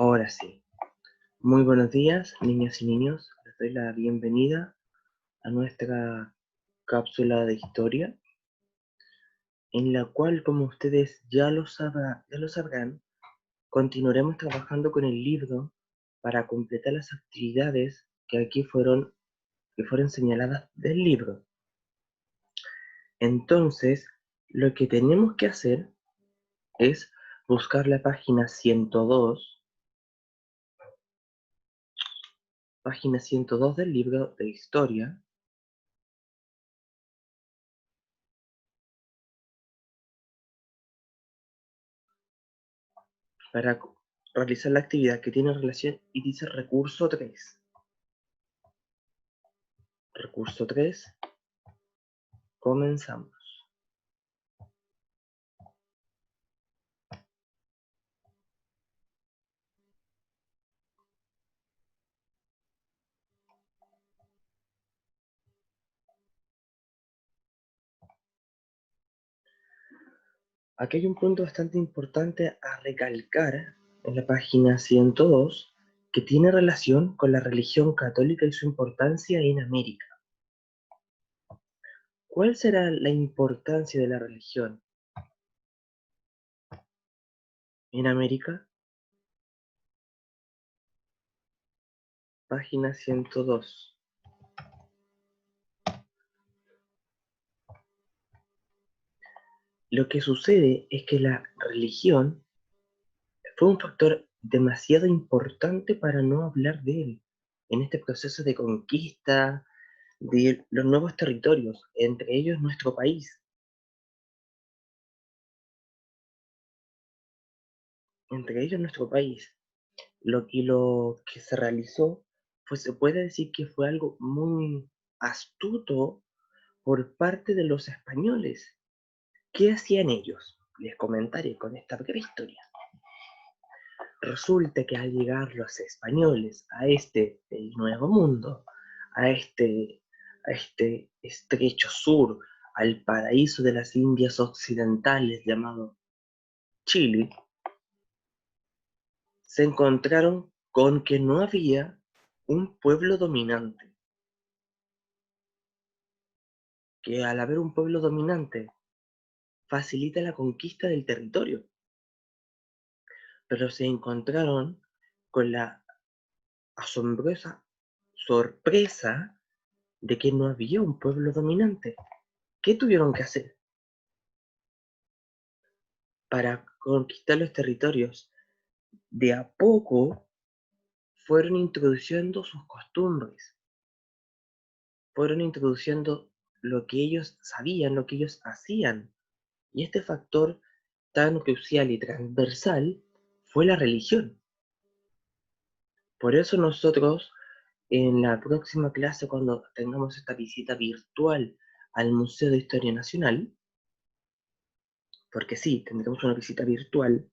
Ahora sí. Muy buenos días, niñas y niños. Les doy la bienvenida a nuestra cápsula de historia, en la cual, como ustedes ya lo sabrán, continuaremos trabajando con el libro para completar las actividades que fueron señaladas del libro. Entonces, lo que tenemos que hacer es buscar la página 102 del libro de historia, para realizar la actividad que tiene relación y dice recurso 3. Recurso 3, comenzamos. Aquí hay un punto bastante importante a recalcar en la página 102 que tiene relación con la religión católica y su importancia en América. ¿Cuál será la importancia de la religión en América? Página 102. Lo que sucede es que la religión fue un factor demasiado importante para no hablar de él en este proceso de conquista de los nuevos territorios, entre ellos nuestro país. Entre ellos nuestro país. Lo que se realizó, pues se puede decir que fue algo muy astuto por parte de los españoles. ¿Qué hacían ellos? Les comentaré con esta breve historia. Resulta que al llegar los españoles a el nuevo mundo, a a este estrecho sur, al paraíso de las Indias occidentales llamado Chile, se encontraron con que no había un pueblo dominante, que al haber un pueblo dominante facilita la conquista del territorio, pero se encontraron con la asombrosa sorpresa de que no había un pueblo dominante. ¿Qué tuvieron que hacer para conquistar los territorios? De a poco fueron introduciendo sus costumbres, fueron introduciendo lo que ellos sabían, lo que ellos hacían. Y este factor tan crucial y transversal fue la religión. Por eso nosotros en la próxima clase, cuando tengamos esta visita virtual al Museo de Historia Nacional, porque sí, tendremos una visita virtual,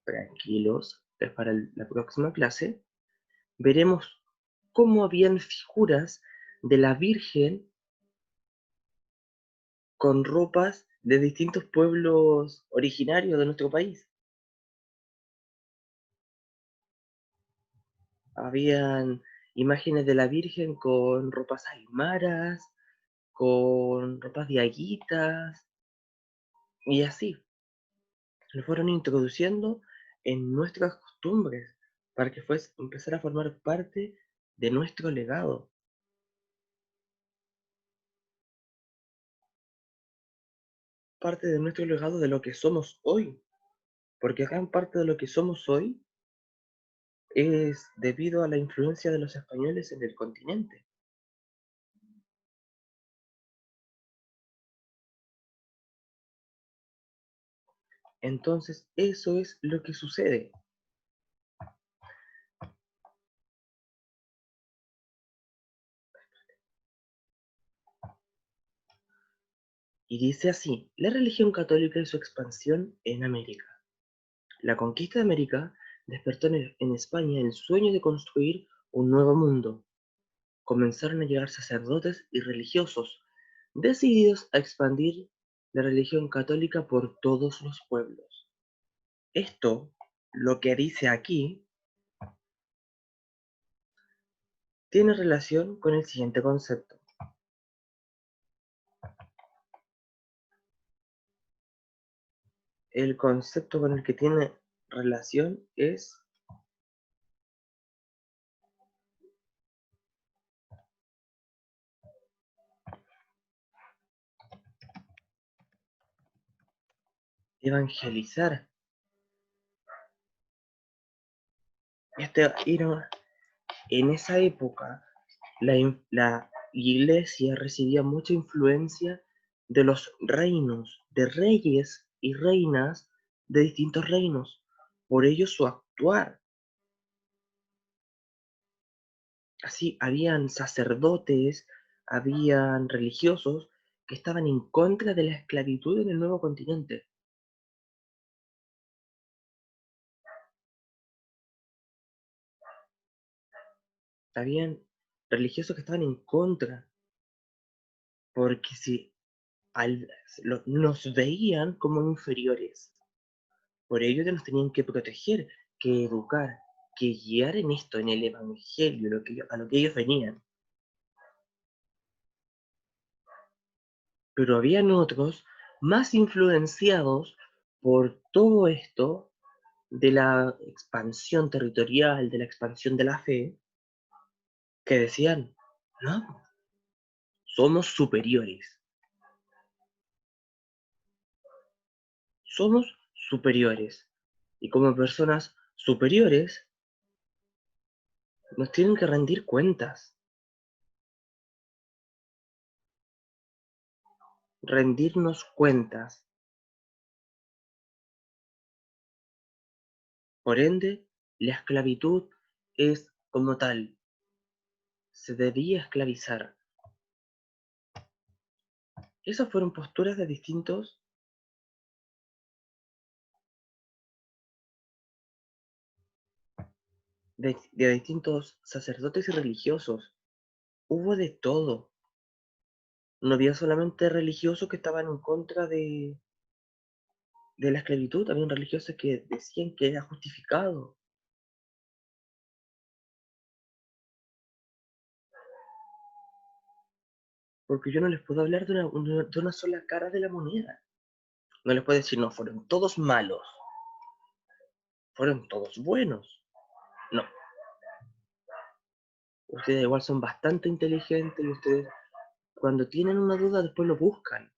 tranquilos, es para la próxima clase, veremos cómo habían figuras de la Virgen con ropas de distintos pueblos originarios de nuestro país. Habían imágenes de la Virgen con ropas aymaras, con ropas diaguitas, y así. Lo fueron introduciendo en nuestras costumbres para que empezara a formar de nuestro legado, parte de nuestro legado de lo que somos hoy, porque gran parte de lo que somos hoy es debido a la influencia de los españoles en el continente. Entonces, eso es lo que sucede. Y dice así, la religión católica y su expansión en América. La conquista de América despertó en España el sueño de construir un nuevo mundo. Comenzaron a llegar sacerdotes y religiosos, decididos a expandir la religión católica por todos los pueblos. Esto, lo que dice aquí, tiene relación con el siguiente concepto. El concepto con el que tiene relación es evangelizar. En esa época, la iglesia recibía mucha influencia de los reinos, de reyes y reinas de distintos reinos. Por ello su actuar. Así, habían sacerdotes, habían religiosos que estaban en contra de la esclavitud en el nuevo continente. Habían religiosos que estaban en contra, porque si nos veían como inferiores. Por ello nos tenían que proteger, que educar, que guiar en esto, en el evangelio, a lo que ellos venían. Pero habían otros más influenciados por todo esto de la expansión territorial, de la expansión de la fe, que decían, no, somos superiores. Somos superiores. Y como personas superiores, nos tienen que rendir cuentas. Rendirnos cuentas. Por ende, la esclavitud es como tal. Se debía esclavizar. Esas fueron posturas de distintos sacerdotes y religiosos. Hubo de todo. No había solamente religiosos que estaban en contra de la esclavitud, había religiosos que decían que era justificado. Porque yo no les puedo hablar de una sola cara de la moneda. No les puedo decir, no, fueron todos malos, fueron todos buenos. No, ustedes igual son bastante inteligentes y ustedes cuando tienen una duda después lo buscan.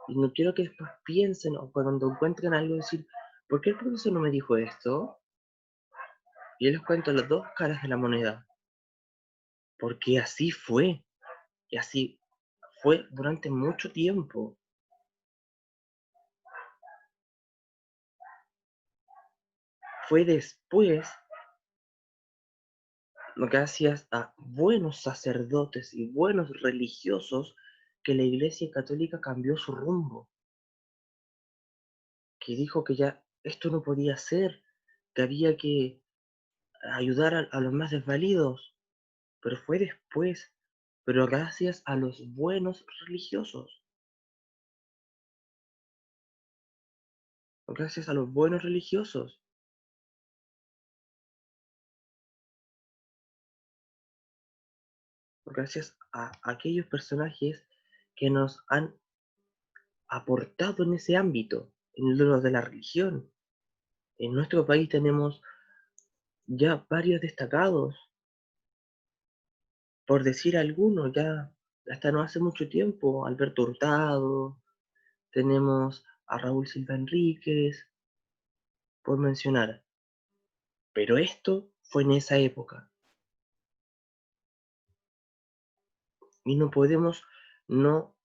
Y no quiero que después piensen o cuando encuentren algo decir, ¿por qué el profesor no me dijo esto? Y yo les cuento las dos caras de la moneda. Porque así fue. Y así fue durante mucho tiempo. Fue después, gracias a buenos sacerdotes y buenos religiosos, que la Iglesia Católica cambió su rumbo. Que dijo que ya esto no podía ser, que había que ayudar a los más desvalidos. Pero fue después, pero gracias a los buenos religiosos. Gracias a los buenos religiosos. Gracias a aquellos personajes que nos han aportado en ese ámbito, en lo de la religión. En nuestro país tenemos ya varios destacados, por decir algunos, ya hasta no hace mucho tiempo, Alberto Hurtado, tenemos a Raúl Silva Enríquez, por mencionar. Pero esto fue en esa época. Y no podemos no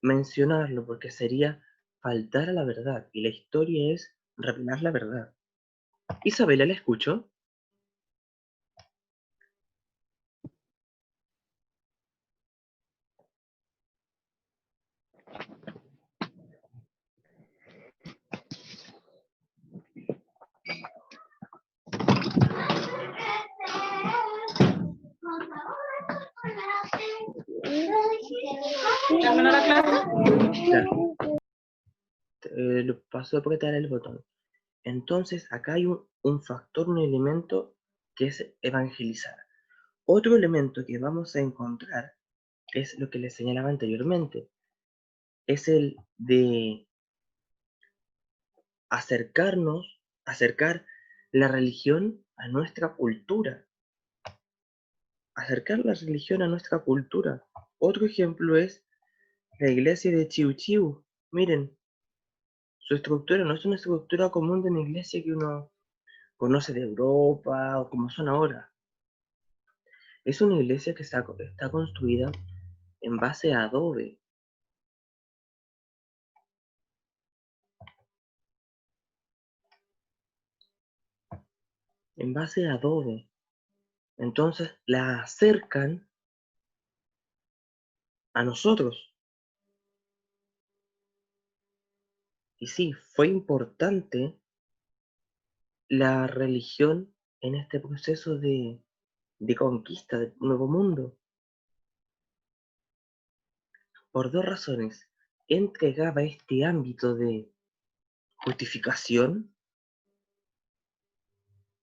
mencionarlo porque sería faltar a la verdad. Y la historia es revelar la verdad. Isabela, ¿la escucho? ¿Terminó la clase? Ya, lo paso a apretar el botón. Entonces, acá hay un factor, un elemento que es evangelizar. Otro elemento que vamos a encontrar es lo que les señalaba anteriormente, es el de acercar la religión a nuestra cultura, acercar la religión a nuestra cultura. Otro ejemplo es la iglesia de Chiu Chiu. Miren, su estructura no es una estructura común de una iglesia que uno conoce de Europa o como son ahora. Es una iglesia que está construida en base a adobe. En base a adobe. Entonces la acercan a nosotros. Y sí, fue importante la religión en este proceso de conquista del nuevo mundo. Por dos razones. Entregaba este ámbito de justificación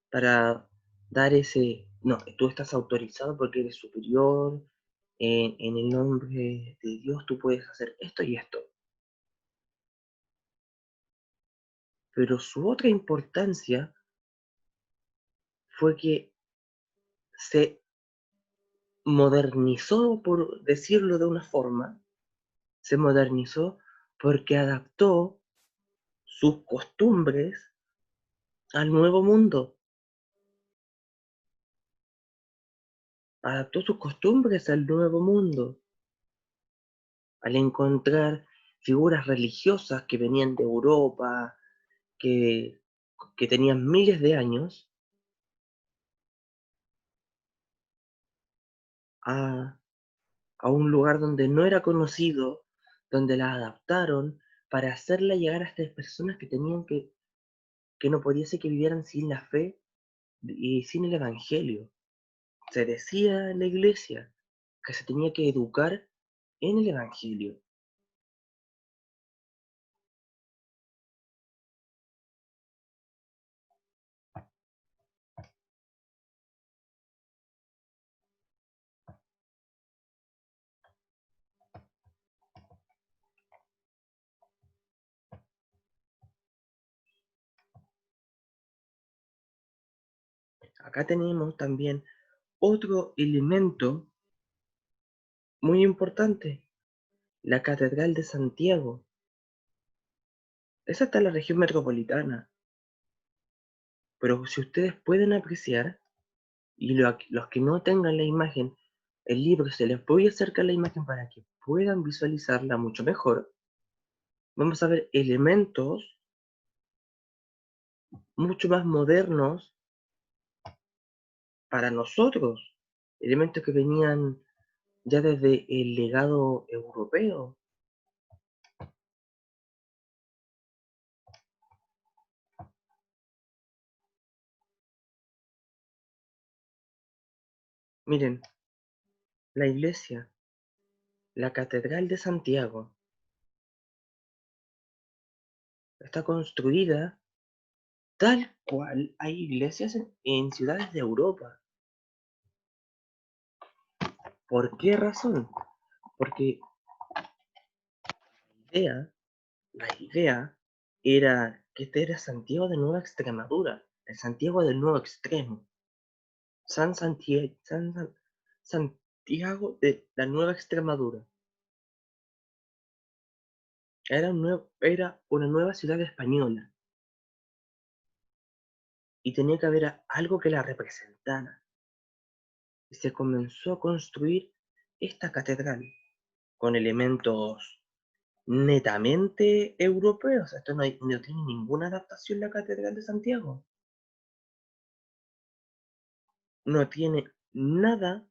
para dar ese, no, tú estás autorizado porque eres superior, en el nombre de Dios tú puedes hacer esto y esto. Pero su otra importancia fue que se modernizó, por decirlo de una forma, se modernizó porque adaptó sus costumbres al nuevo mundo, adaptó sus costumbres al nuevo mundo, al encontrar figuras religiosas que venían de Europa, que, que tenían miles de años, a, a un lugar donde no era conocido, donde la adaptaron para hacerla llegar a estas personas que tenían que no podía ser que vivieran sin la fe y sin el Evangelio. Se decía en la iglesia que se tenía que educar en el Evangelio. Acá tenemos también otro elemento muy importante, la Catedral de Santiago. Esa está en la región metropolitana, pero si ustedes pueden apreciar, y los que no tengan la imagen, el libro se les voy a acercar la imagen para que puedan visualizarla mucho mejor. Vamos a ver elementos mucho más modernos para nosotros, elementos que venían ya desde el legado europeo. Miren, la iglesia, la Catedral de Santiago, está construida tal cual hay iglesias en ciudades de Europa. ¿Por qué razón? Porque la idea, la idea era que este era Santiago de Nueva Extremadura, el Santiago del Nuevo Extremo, Santiago de la Nueva Extremadura. Era una nueva ciudad española y tenía que haber algo que la representara. Y se comenzó a construir esta catedral con elementos netamente europeos. Esto no tiene ninguna adaptación la Catedral de Santiago. No tiene nada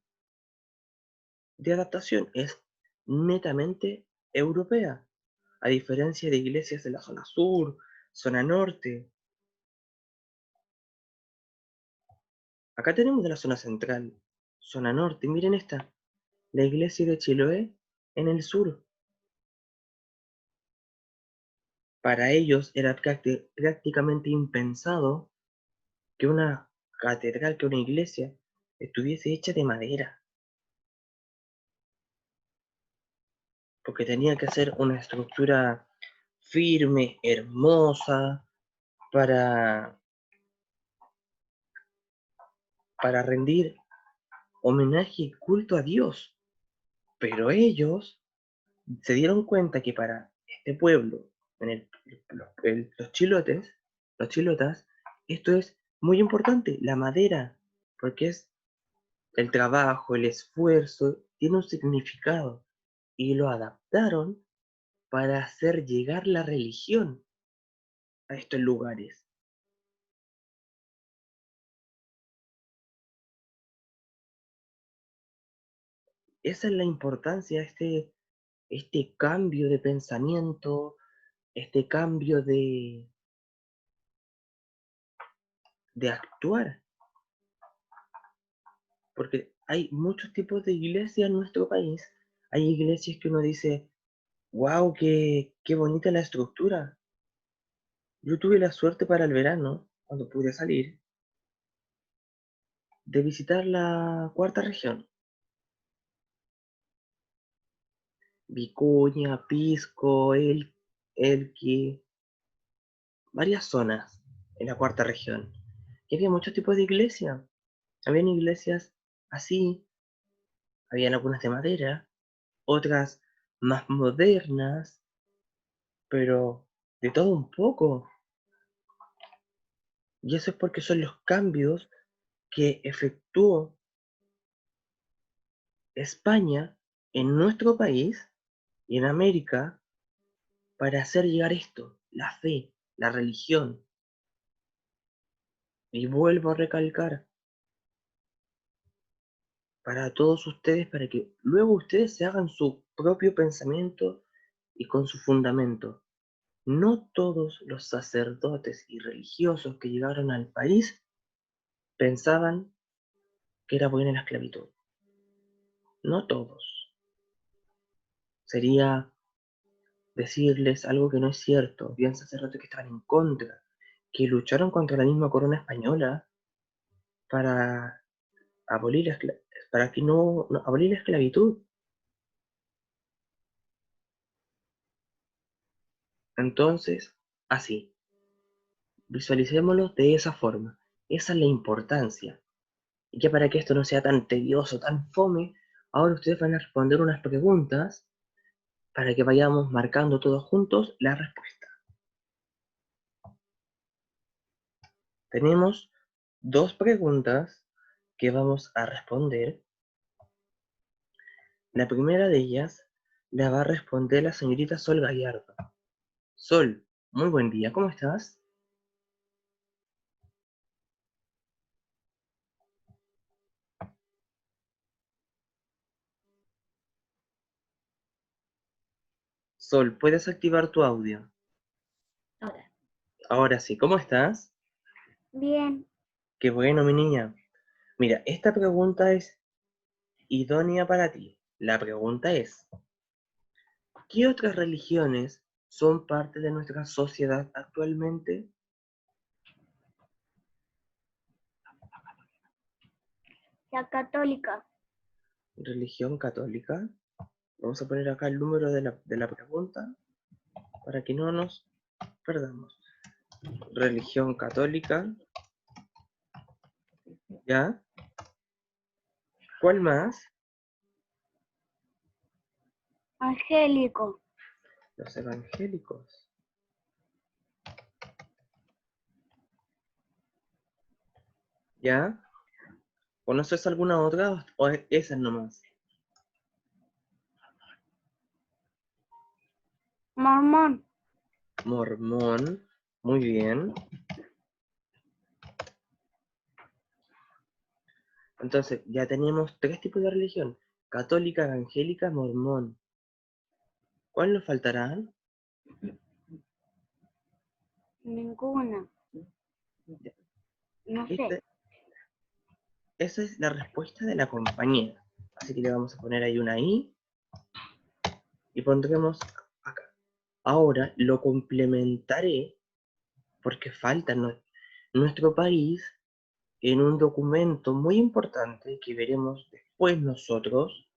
de adaptación. Es netamente europea. A diferencia de iglesias de la zona sur, zona norte. Acá tenemos de la zona central, zona norte. Miren esta, la iglesia de Chiloé en el sur. Para ellos era prácticamente impensado que una catedral, que una iglesia estuviese hecha de madera, porque tenía que ser una estructura firme, hermosa, para, para rendir homenaje y culto a Dios. Pero ellos se dieron cuenta que para este pueblo, en los chilotas, esto es muy importante, la madera, porque es el trabajo, el esfuerzo, tiene un significado, y lo adaptaron para hacer llegar la religión a estos lugares. Esa es la importancia, este cambio de pensamiento, este cambio de actuar, porque hay muchos tipos de iglesias en nuestro país. Hay iglesias que uno dice, wow, qué bonita la estructura. Yo tuve la suerte para el verano, cuando pude salir, de visitar la cuarta región. Vicuña, Pisco, Elqui, varias zonas en la cuarta región. Y había muchos tipos de iglesias. Habían iglesias así, habían algunas de madera, otras más modernas, pero de todo un poco. Y eso es porque son los cambios que efectuó España en nuestro país y en América para hacer llegar esto, la fe, la religión. Y vuelvo a recalcar, para todos ustedes, para que luego ustedes se hagan su propio pensamiento y con su fundamento. No todos los sacerdotes y religiosos que llegaron al país pensaban que era buena la esclavitud. No todos. Sería decirles algo que no es cierto. Habían sacerdotes que estaban en contra, que lucharon contra la misma corona española para abolir para que no abolir la esclavitud. Entonces, así, visualicémoslo de esa forma. Esa es la importancia. Y ya para que esto no sea tan tedioso, tan fome, ahora ustedes van a responder unas preguntas para que vayamos marcando todos juntos la respuesta. Tenemos dos preguntas que vamos a responder. La primera de ellas la va a responder la señorita Sol Gallardo. Sol, muy buen día, ¿cómo estás? Sol, ¿puedes activar tu audio? Ahora. Ahora sí, ¿cómo estás? Bien. Qué bueno, mi niña. Mira, esta pregunta es idónea para ti. La pregunta es, ¿qué otras religiones son parte de nuestra sociedad actualmente? La católica. Religión católica. Vamos a poner acá el número de la pregunta para que no nos perdamos. Religión católica. ¿Ya? ¿Cuál más? Angélico. Los evangélicos. ¿Ya? ¿Conoces alguna otra o esas nomás? Mormón. Mormón. Muy bien. Entonces, ya tenemos tres tipos de religión. Católica, evangélica, mormón. ¿Cuál nos faltará? Ninguna. No sé. Esta- esa es la respuesta de la compañía. Así que le vamos a poner ahí una I y pondremos acá. Ahora lo complementaré porque falta en nuestro país. en un documento muy importante que veremos después nosotros,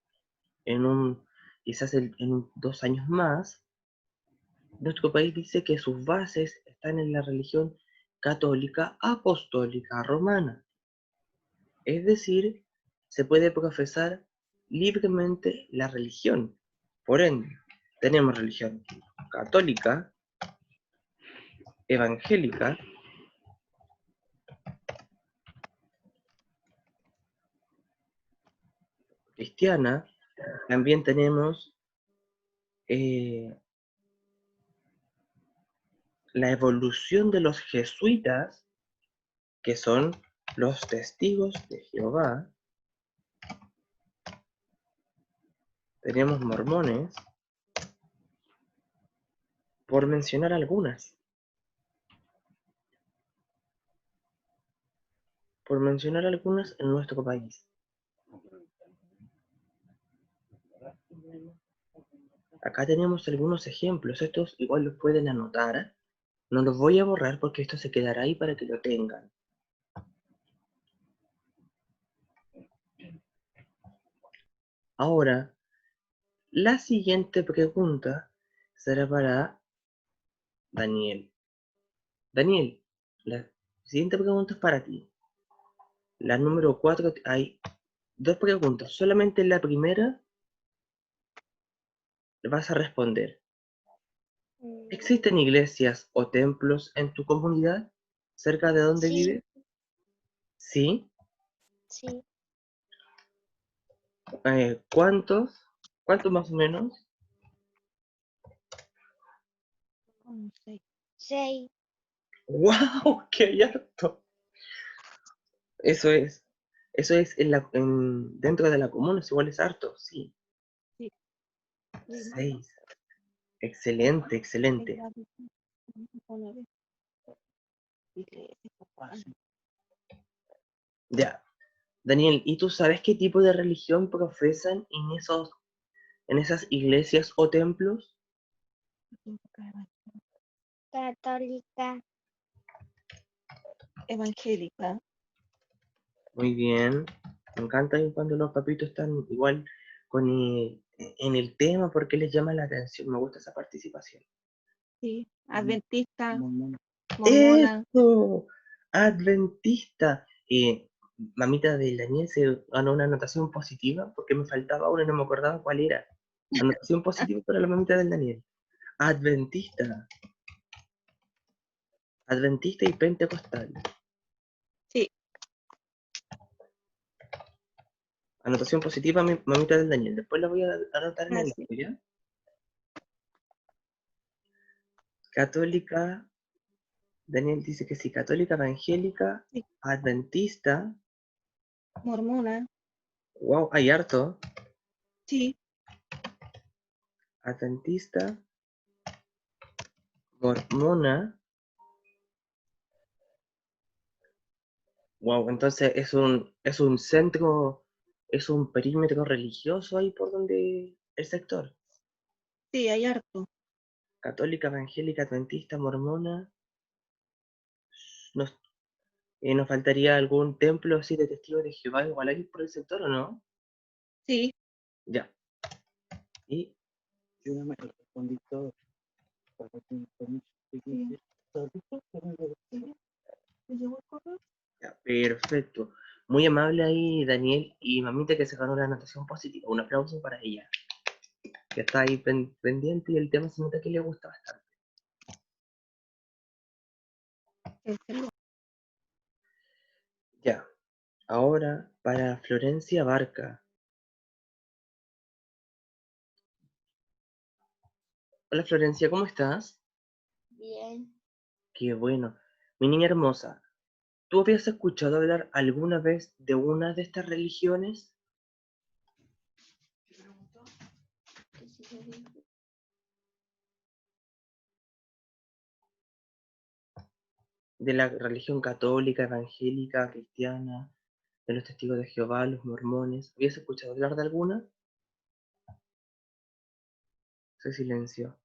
quizás en 2 años más. Nuestro país dice que sus bases están en la religión católica apostólica romana, es decir, se puede profesar libremente la religión. Por ende, tenemos religión católica, evangélica, cristiana, también tenemos la evolución de los jesuitas, que son los testigos de Jehová, tenemos mormones, por mencionar algunas. Por mencionar algunas en nuestro país. Acá tenemos algunos ejemplos, estos igual los pueden anotar. No los voy a borrar porque esto se quedará ahí para que lo tengan. Ahora, la siguiente pregunta será para Daniel. Daniel, la siguiente pregunta es para ti. La número 4, hay 2 preguntas. Solamente la primera vas a responder. ¿Existen iglesias o templos en tu comunidad cerca de donde Sí, vives? Sí. sí. ¿Cuántos? ¿Cuántos más o menos? 6. ¡Wow! ¡Qué harto! Eso es. Eso es dentro de la comuna, es igual es harto, sí. Sí. 6. Excelente, excelente. Ya. Daniel, ¿y tú sabes qué tipo de religión profesan en esas iglesias o templos? Católica. Evangélica. Muy bien. Me encanta cuando los papitos están igual en el tema porque les llama la atención. Me gusta esa participación. Sí. Adventista. Mormona. ¡Eso! Adventista. Mamita de Daniel se ganó una anotación positiva porque me faltaba una y no me acordaba cuál era. Anotación positiva para la mamita del Daniel. Adventista. Adventista y pentecostal. Sí. Anotación positiva, mamita del Daniel. Después la voy a anotar en el Sí. audio, ¿ya? Católica. Daniel dice que sí. Católica, evangélica, Sí. adventista. Mormona. Wow, hay harto. Sí. Adventista, mormona. Wow, entonces es un centro, es un perímetro religioso ahí por donde el sector. Sí, hay harto. Católica, evangélica, adventista, mormona. Nos, nos faltaría algún templo así de testigos de Jehová igual ahí por el sector, ¿o no? Sí. Ya. Y Yo no me respondí todo. ya, perfecto. Muy amable ahí, Daniel y mamita que se ganó la anotación positiva. Un aplauso para ella. Que está ahí pendiente y el tema se nota que le gusta bastante. Ya. Ahora para Florencia Barca. Hola Florencia, ¿cómo estás? Bien. Qué bueno. Mi niña hermosa, ¿tú habías escuchado hablar alguna vez de una de estas religiones? De la religión católica, evangélica, cristiana, de los testigos de Jehová, los mormones. ¿Habías escuchado hablar de alguna? Se silencio.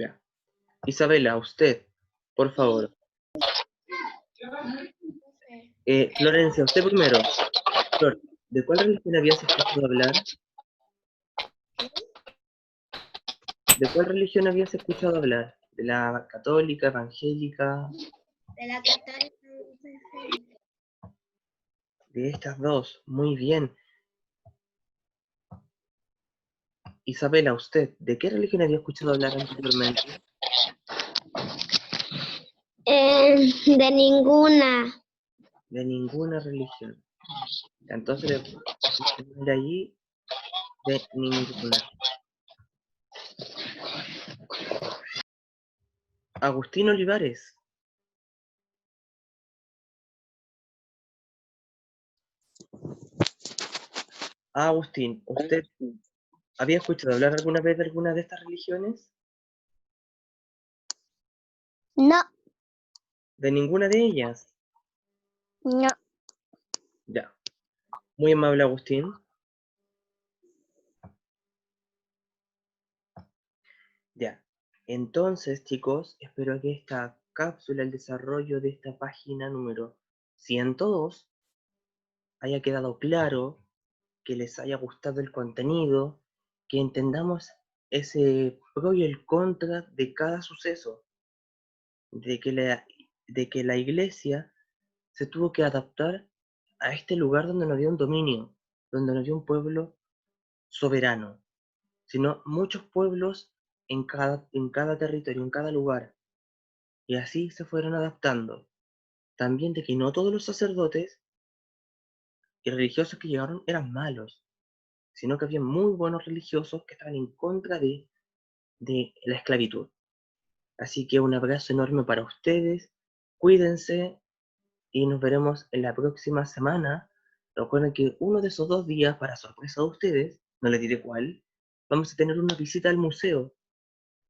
Ya. Isabela, usted, por favor. Florencia, usted primero. Flor, ¿de cuál religión habías escuchado hablar? ¿De cuál religión habías escuchado hablar? ¿De la católica, evangélica? De la católica. De estas dos. Muy bien. Isabela, usted, ¿de qué religión había escuchado hablar anteriormente? De ninguna. De ninguna religión. Entonces le voy a poner allí de ninguna. Agustín Olivares. Agustín, ¿usted había escuchado hablar alguna vez de alguna de estas religiones? No, ¿De ninguna de ellas? no. Ya. Muy amable, Agustín. Ya. Entonces, chicos, espero que esta cápsula, el desarrollo de esta página número 102, haya quedado claro, que les haya gustado el contenido, que entendamos ese pro y el contra de cada suceso, de que la iglesia se tuvo que adaptar a este lugar donde no había un dominio, donde no había un pueblo soberano, sino muchos pueblos en cada territorio, en cada lugar. Y así se fueron adaptando. También de que no todos los sacerdotes y religiosos que llegaron eran malos, sino que había muy buenos religiosos que estaban en contra de la esclavitud. Así que un abrazo enorme para ustedes, cuídense y nos veremos en la próxima semana. Recuerden que uno de esos 2 días, para sorpresa de ustedes, no les diré cuál, vamos a tener una visita al Museo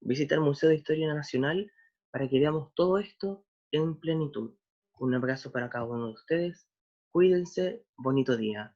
de Historia Nacional, para que veamos todo esto en plenitud. Un abrazo para cada uno de ustedes, cuídense, bonito día.